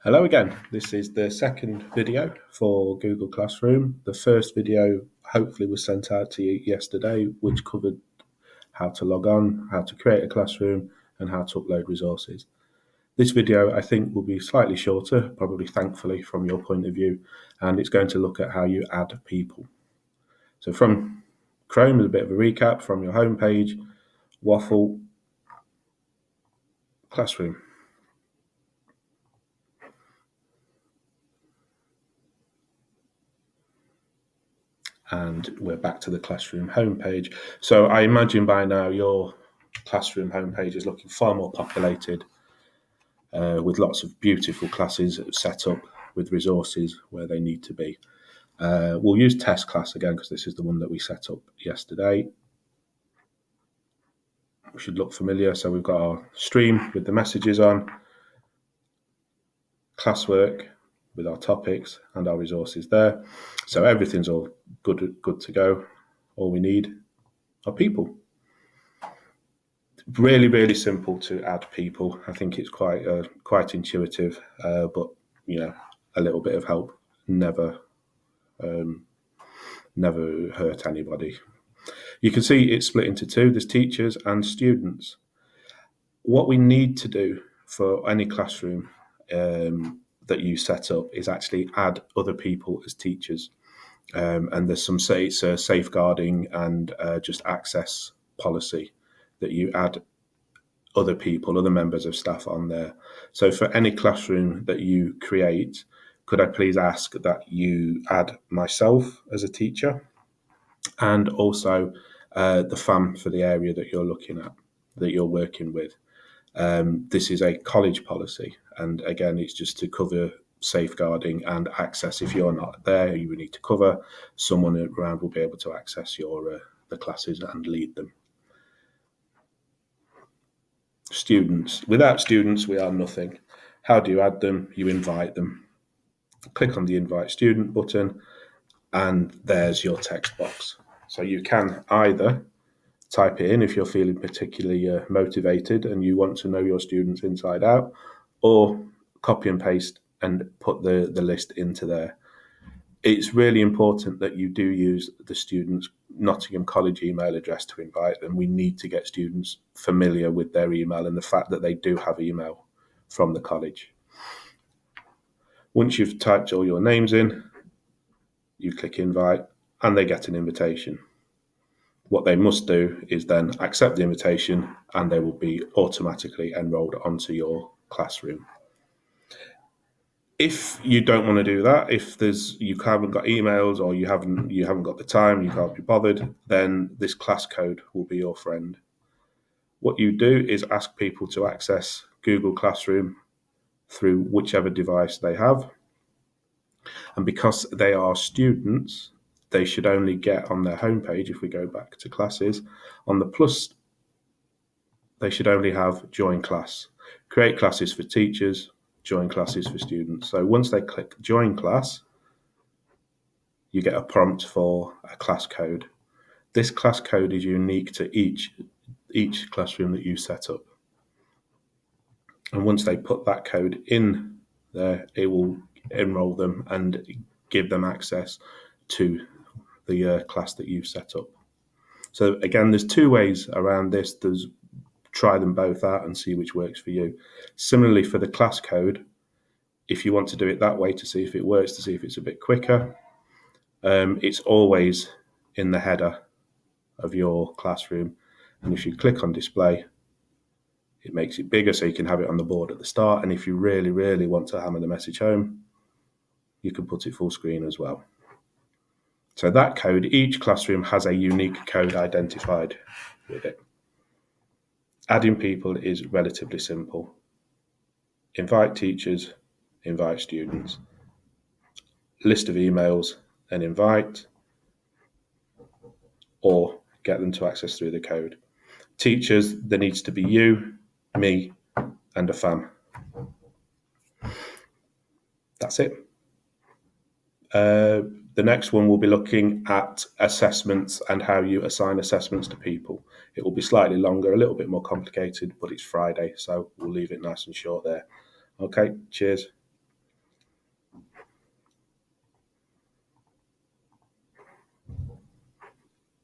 Hello again. This is the second video for Google Classroom. The first video hopefully was sent out to you yesterday, which covered how to log on, how to create a classroom, and how to upload resources. This video I think will be slightly shorter, probably thankfully from your point of view, and it's going to look at how you add people. So from Chrome, as a bit of a recap from your homepage, Waffle, Classroom. And we're back to the Classroom homepage. So I imagine by now your Classroom homepage is looking far more populated with lots of beautiful classes set up with resources where they need to be. We'll use test class again because this is the one that we set up yesterday. We should look familiar. So we've got our stream with the messages on, classwork with our topics and our resources there. So everything's all good to go. All we need are people. Really, really simple to add people. I think it's quite intuitive, but a little bit of help never hurt anybody. You can see it's split into two. There's teachers and students. What we need to do for any classroom that you set up is actually add other people as teachers. And there's some safeguarding and just access policy that you add other people, other members of staff on there. So for any classroom that you create, could I please ask that you add myself as a teacher and also the FAM for the area that you're looking at, that you're working with. This is a college policy, and again, it's just to cover safeguarding and access. If you're not there, you will need to cover. Someone around will be able to access the classes and lead them. Students. Without students, we are nothing. How do you add them? You invite them. Click on the Invite Student button, and there's your text box. So you can either type it in if you're feeling particularly motivated and you want to know your students inside out, or copy and paste and put the list into there. It's really important that you do use the students' Nottingham College email address to invite them. We need to get students familiar with their email and the fact that they do have email from the college. Once you've typed all your names in, you click invite and they get an invitation. What they must do is then accept the invitation and they will be automatically enrolled onto your classroom. If you don't want to do that, if you haven't got emails or you haven't got the time, you can't be bothered, then this class code will be your friend. What you do is ask people to access Google Classroom through whichever device they have. And because they are students, they should only get on their homepage, if we go back to classes, on the plus, they should only have join class, create classes for teachers, join classes for students. So once they click join class, you get a prompt for a class code. This class code is unique to each classroom that you set up. And once they put that code in there, it will enroll them and give them access to the class that you've set up. So again, there's two ways around this. Try them both out and see which works for you. Similarly, for the class code, if you want to do it that way to see if it works, to see if it's a bit quicker, it's always in the header of your classroom. And if you click on display, it makes it bigger so you can have it on the board at the start. And if you really, really want to hammer the message home, you can put it full screen as well. So that code, each classroom has a unique code identified with it. Adding people is relatively simple. Invite teachers, invite students, list of emails, and invite, or get them to access through the code. Teachers, there needs to be you, me, and a FAM. That's it. The next one will be looking at assessments and how you assign assessments to people. It will be slightly longer, a little bit more complicated, but it's Friday, so we'll leave it nice and short there. Okay, cheers.